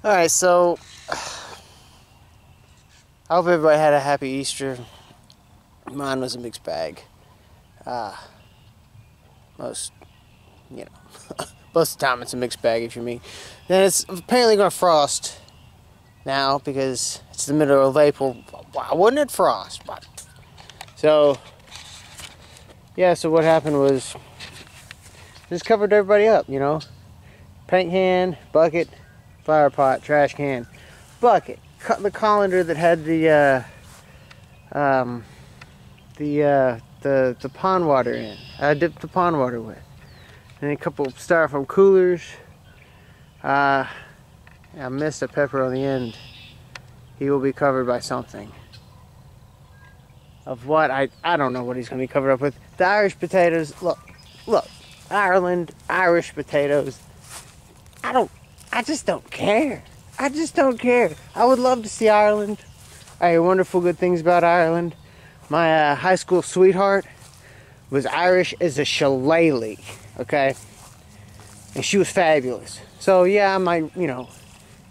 Alright, so I hope everybody had a happy Easter. Mine was a mixed bag. Most, you know, most of the time it's a mixed bag if you're me. Then it's apparently going to frost now because it's the middle of April. Why wouldn't it frost? So, yeah, so what happened was just covered everybody up, you know. Paint can, bucket, flower pot, trash can, bucket. Cut the colander that had the pond water in. I dipped the pond water with. And a couple of styrofoam coolers. I missed a pepper on the end. He will be covered by something. Of what? I don't know what he's going to be covered up with. The Irish potatoes. Look. Ireland, Irish potatoes. I just don't care. I just don't care. I would love to see Ireland. I hear wonderful good things about Ireland. My high school sweetheart was Irish as a shillelagh, okay? And she was fabulous. So yeah, I might, you know,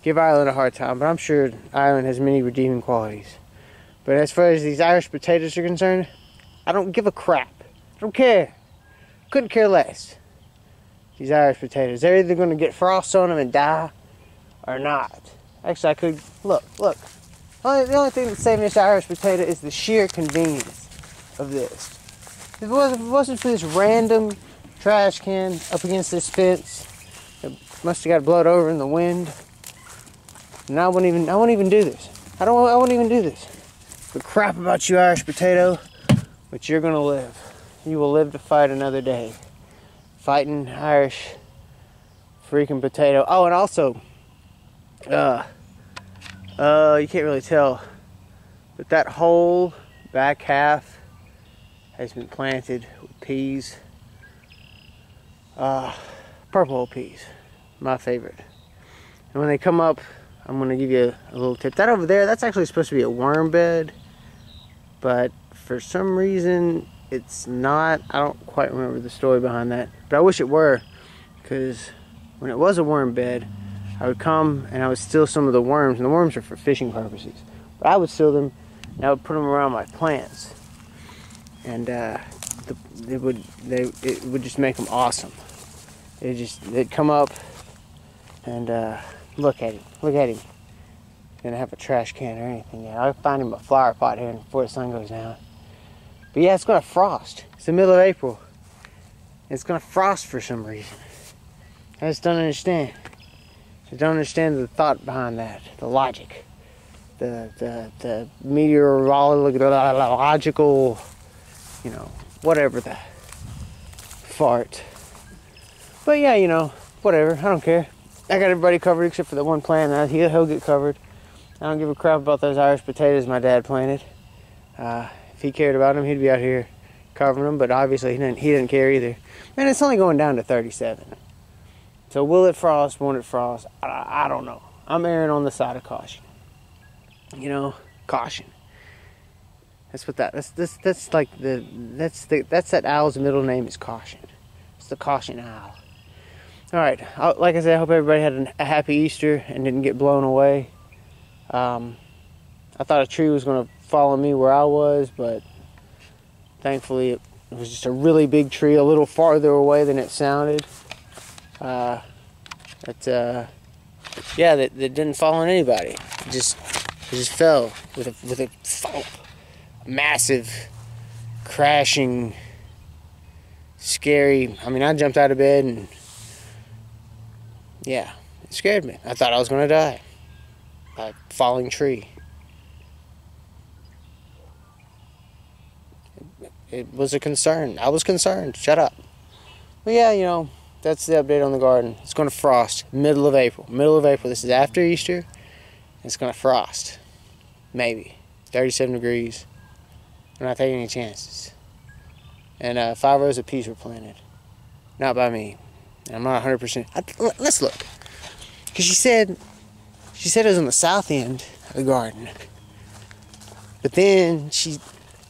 give Ireland a hard time, but I'm sure Ireland has many redeeming qualities. But as far as these Irish potatoes are concerned, I don't give a crap. I don't care. Couldn't care less. These Irish potatoes, they're either going to get frost on them and die, or not. Actually, I could, look. The only thing that's saving this Irish potato is the sheer convenience of this. If it wasn't for this random trash can up against this fence, it must have got blowed over in the wind. And I wouldn't even do this. I wouldn't even do this. But crap about you, Irish potato, but you're gonna live. You will live to fight another day. Fighting Irish freaking potato. Oh, and also, you can't really tell, but that whole back half has been planted with peas. Purple peas, my favorite. And when they come up, I'm gonna give you a little tip. That over there, that's actually supposed to be a worm bed, but for some reason it's not. I don't quite remember the story behind that, but I wish it were, because when it was a worm bed, I would come and I would steal some of the worms, and the worms are for fishing purposes, but I would steal them and I would put them around my plants, and it would just make them awesome. They'd come up and look at him. Gonna have a trash can or anything yet. I'll find him a flower pot here before the sun goes down. But yeah, it's gonna frost. It's the middle of April. It's gonna frost for some reason. I just don't understand. I don't understand the thought behind that, the logic, the meteorological, you know, whatever the fart. But yeah, you know, whatever. I don't care. I got everybody covered except for that one plant. He'll get covered. I don't give a crap about those Irish potatoes my dad planted. If he cared about them, he'd be out here covering them. But obviously, he didn't care either. Man, it's only going down to 37. So will it frost? Won't it frost? I don't know. I'm erring on the side of caution. You know, caution. That's what that's that owl's middle name is Caution. It's the Caution Owl. All right. Like I said, I hope everybody had a happy Easter and didn't get blown away. I thought a tree was going to follow me where I was, but thankfully it was just a really big tree, a little farther away than it sounded. That didn't fall on anybody. It just fell with a thump, massive, crashing, scary. I mean, I jumped out of bed and yeah, it scared me. I thought I was going to die. A falling tree. It was a concern. I was concerned. Shut up. But yeah, you know, that's the update on the garden. It's going to frost middle of April. This is after Easter. It's going to frost. Maybe. 37 degrees. I'm not taking any chances. And 5 rows of peas were planted. Not by me. I'm not 100%. Let's look. Because she said it was on the south end of the garden. But then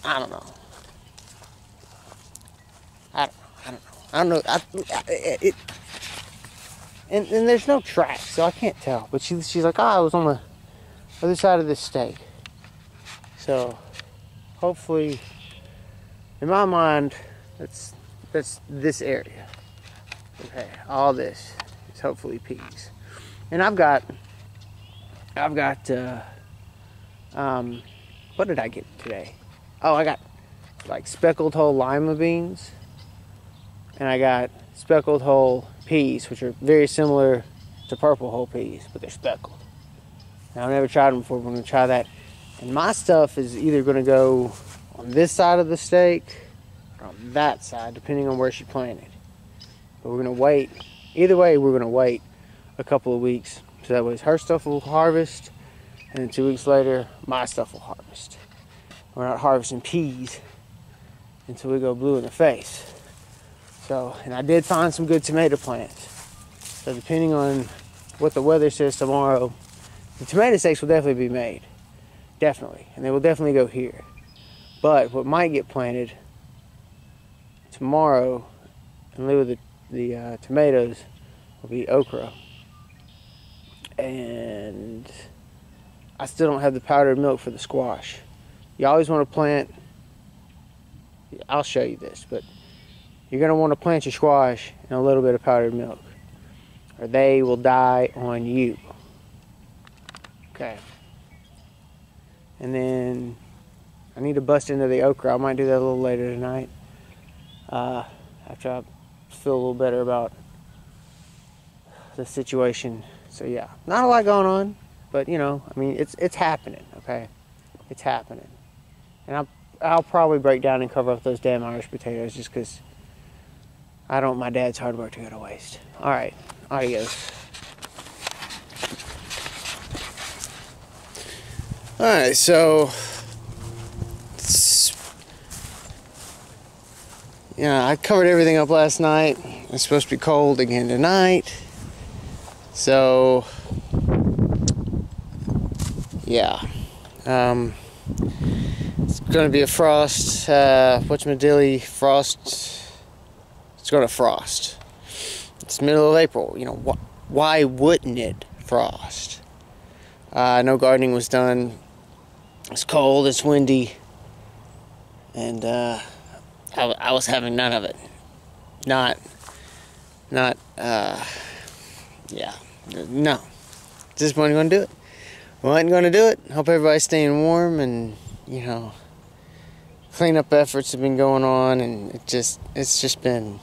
I don't know. I don't know. And there's no track, so I can't tell. But she's like, I was on the other side of this stake. So hopefully, in my mind, that's this area. Okay, all this is hopefully peas. And I've got what did I get today? Oh, I got like speckled whole lima beans, and I got speckled whole peas, which are very similar to purple whole peas, but they're speckled. Now, I've never tried them before, but I'm gonna try that. And my stuff is either gonna go on this side of the stake or on that side, depending on where she planted. But we're gonna wait. Either way, we're gonna wait a couple of weeks, so that way her stuff will harvest, and then 2 weeks later, my stuff will harvest. We're not harvesting peas until we go blue in the face. So, and I did find some good tomato plants. So depending on what the weather says tomorrow, the tomato stakes will definitely be made. Definitely. And they will definitely go here. But what might get planted tomorrow, in lieu of the tomatoes, will be okra. And I still don't have the powdered milk for the squash. You always want to plant, I'll show you this, but you're going to want to plant your squash in a little bit of powdered milk, or they will die on you. Okay. And then I need to bust into the okra. I might do that a little later tonight, after I feel a little better about the situation. So yeah, not a lot going on, but you know, I mean, it's happening. Okay, it's happening, and I'll probably break down and cover up those damn Irish potatoes just because I don't want my dad's hard work to go to waste. All right, adios. All right, so I covered everything up last night. It's supposed to be cold again tonight. So, yeah. It's going to be a frost. Whatchamadiddly, frost. It's going to frost. It's middle of April. You know, why wouldn't it frost? No gardening was done. It's cold, it's windy. And, I was having none of it. Yeah, no. Just wasn't going to do it. Wasn't going to do it. Hope everybody's staying warm, and, you know, cleanup efforts have been going on, and it's just been,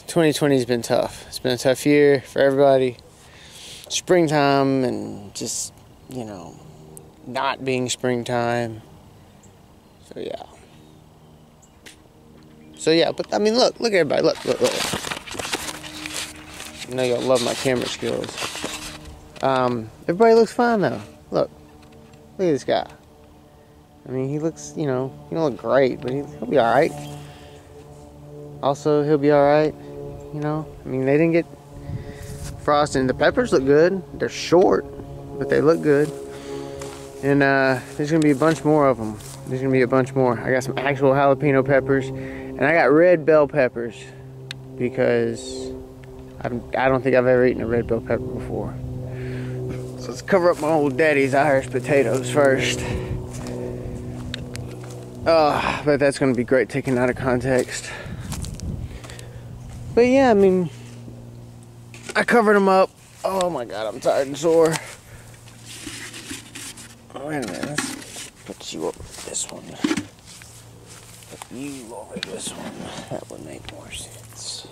2020 has been tough. It's been a tough year for everybody. Springtime, and just, you know, not being springtime. So yeah, but I mean, look everybody, look. I know y'all love my camera skills. Everybody looks fine though. Look at this guy. I mean, he looks, you know, he don't look great, but he'll be all right. Also, he'll be all right. You know, I mean, they didn't get frosted, and the peppers look good. They're short, but they look good. And there's gonna be a bunch more of them. There's gonna be a bunch more. I got some actual jalapeno peppers, and I got red bell peppers because I don't think I've ever eaten a red bell pepper before. So let's cover up my old daddy's Irish potatoes first. Oh, but that's gonna be great taken out of context. But yeah, I mean, I covered them up. Oh my God, I'm tired and sore. Oh, wait a minute, let's put you over this one. Put you over this one. That would make more sense.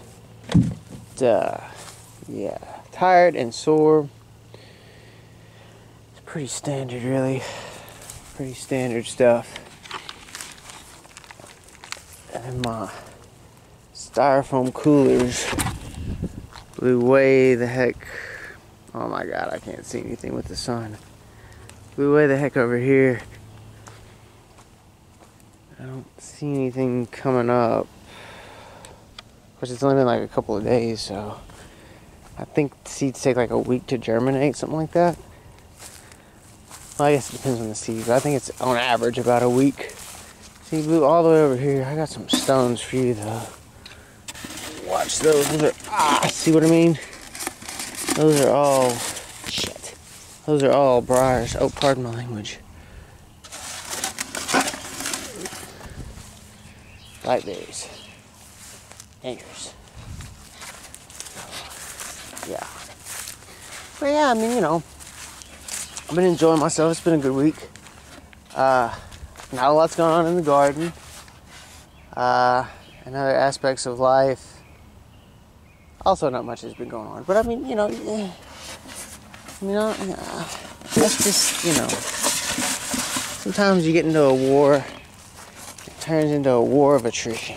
Yeah, tired and sore. It's pretty standard, really. Pretty standard stuff. And my styrofoam coolers blew way the heck. Oh my God, I can't see anything with the sun. Blew way the heck over here. I don't see anything coming up. Of course, it's only been like a couple of days, so I think seeds take like a week to germinate, something like that. Well, I guess it depends on the seed, but I think it's on average about a week. See, blew all the way over here. I got some stones for you though. watch those. Those are, see what I mean? Those are all, shit. Those are all briars. Oh, pardon my language. Blackberries. Anchors. Yeah. But yeah, I mean, you know, I've been enjoying myself. It's been a good week. Not a lot's going on in the garden. And other aspects of life. Also, not much has been going on. But I mean, you know, that's just, you know, sometimes you get into a war, it turns into a war of attrition.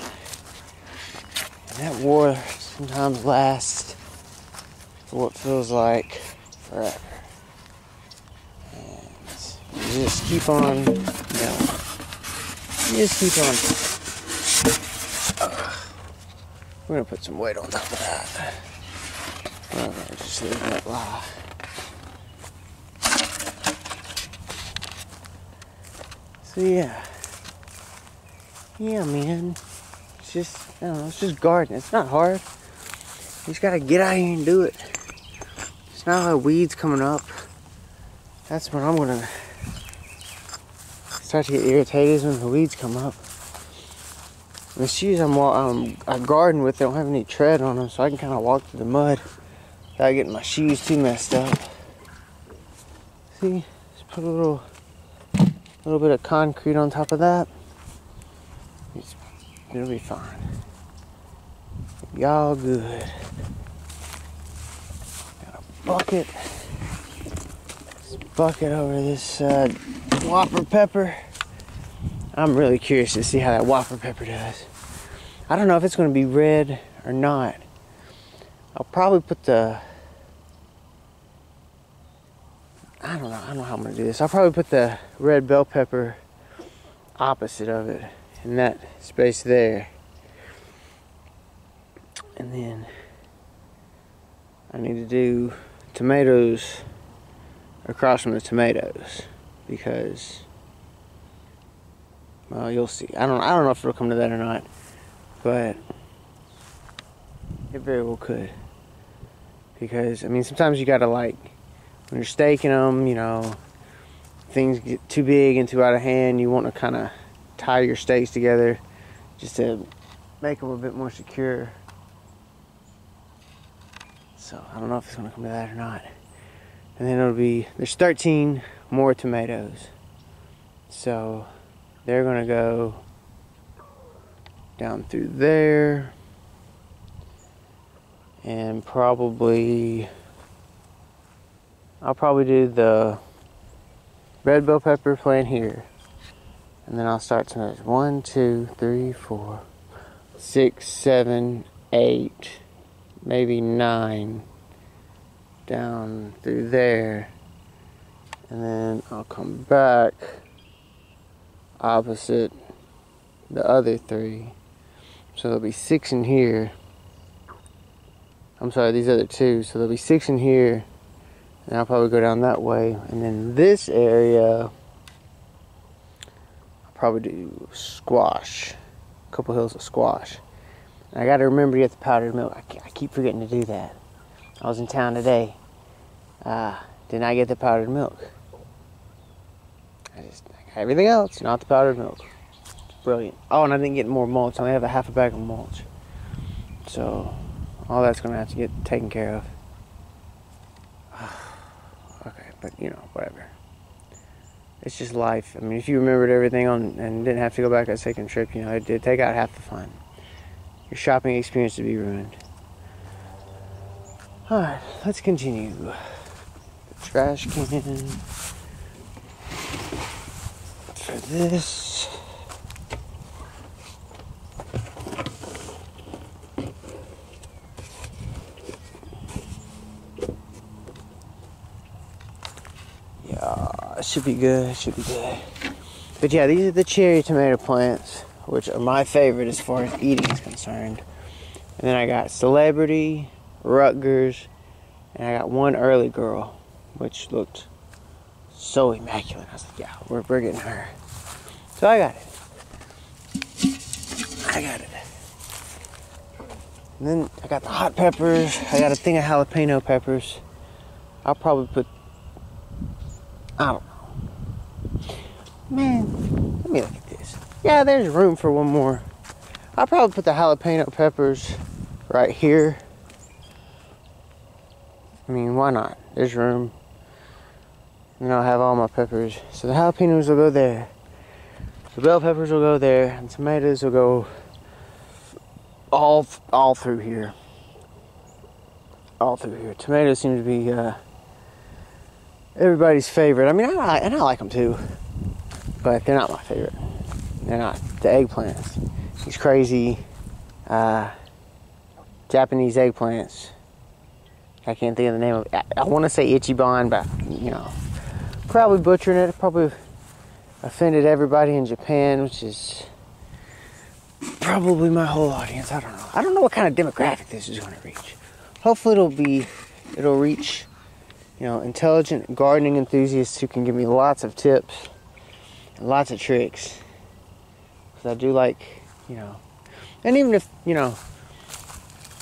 And that war sometimes lasts for what feels like forever. And you just keep on, you know, you just keep on. We're gonna put some weight on top of that. I'm gonna just leave that lie. So yeah, man. It's just, I don't know. It's just gardening. It's not hard. You just gotta get out here and do it. It's not like weeds coming up. That's when I'm gonna start to get irritated, when the weeds come up. The shoes I garden with, they don't have any tread on them, so I can kind of walk through the mud without getting my shoes too messed up. See, just put a little bit of concrete on top of that. It'll be fine. It'll be all good. Got a bucket. This bucket over this whopper pepper. I'm really curious to see how that whopper pepper does. I don't know if it's going to be red or not. I'll probably put the... I don't know how I'm going to do this. I'll probably put the red bell pepper opposite of it in that space there. And then I need to do tomatoes across from the tomatoes because... well, you'll see. I don't know if it'll come to that or not, but it very well could. Because I mean, sometimes you gotta, like, when you're staking them, you know, things get too big and too out of hand. You want to kind of tie your stakes together just to make them a bit more secure. So I don't know if it's gonna come to that or not. And then there's 13 more tomatoes. So they're going to go down through there and I'll probably do the red bell pepper plant here, and then I'll start tomatoes. 1, 2, 3, 4, 6, 7, 8, maybe 9 down through there, and then I'll come back opposite the other 3, so there'll be 6 in here. I'm sorry, these other 2, so there'll be 6 in here, and I'll probably go down that way. And then this area, I'll probably do squash, a couple hills of squash. And I got to remember to get the powdered milk. I keep forgetting to do that. I was in town today. Did not get the powdered milk. I got everything else, not the powdered milk. It's brilliant. Oh, and I didn't get more mulch. I only have a half a bag of mulch. So all that's going to have to get taken care of. Okay, but you know, whatever. It's just life. I mean, if you remembered everything and didn't have to go back that second trip, you know, it did take out half the fun. Your shopping experience would be ruined. Alright, let's continue. The trash can for this. Yeah, it should be good, it should be good. But yeah, these are the cherry tomato plants, which are my favorite as far as eating is concerned. And then I got Celebrity, Rutgers, and I got one Early Girl, which looked so immaculate. I was like, yeah, we're getting her. So I got it. And then I got the hot peppers. I got a thing of jalapeno peppers. I'll probably put, I don't know. Man, let me look at this. Yeah, there's room for one more. I'll probably put the jalapeno peppers right here. I mean, why not? There's room. And I'll have all my peppers. So the jalapenos will go there. The bell peppers will go there. And tomatoes will go all through here. All through here. Tomatoes seem to be everybody's favorite. I mean, I like them too. But they're not my favorite. They're not. The eggplants. These crazy Japanese eggplants. I can't think of the name of it. I want to say Ichiban, but, you know, probably butchering it. Probably offended everybody in Japan, which is probably my whole audience. I don't know. I don't know what kind of demographic this is going to reach. Hopefully it'll reach, you know, intelligent gardening enthusiasts who can give me lots of tips and lots of tricks. Because I do like, you know, and even if, you know,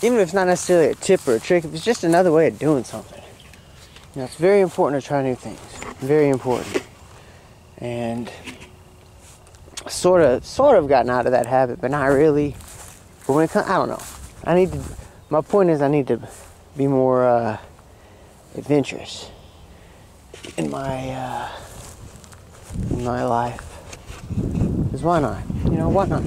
even if it's not necessarily a tip or a trick, if it's just another way of doing something. You know, it's very important to try new things. Very important. And sort of gotten out of that habit, but not really. But when it comes, I don't know. My point is I need to be more adventurous in my life. Because why not? You know, why not?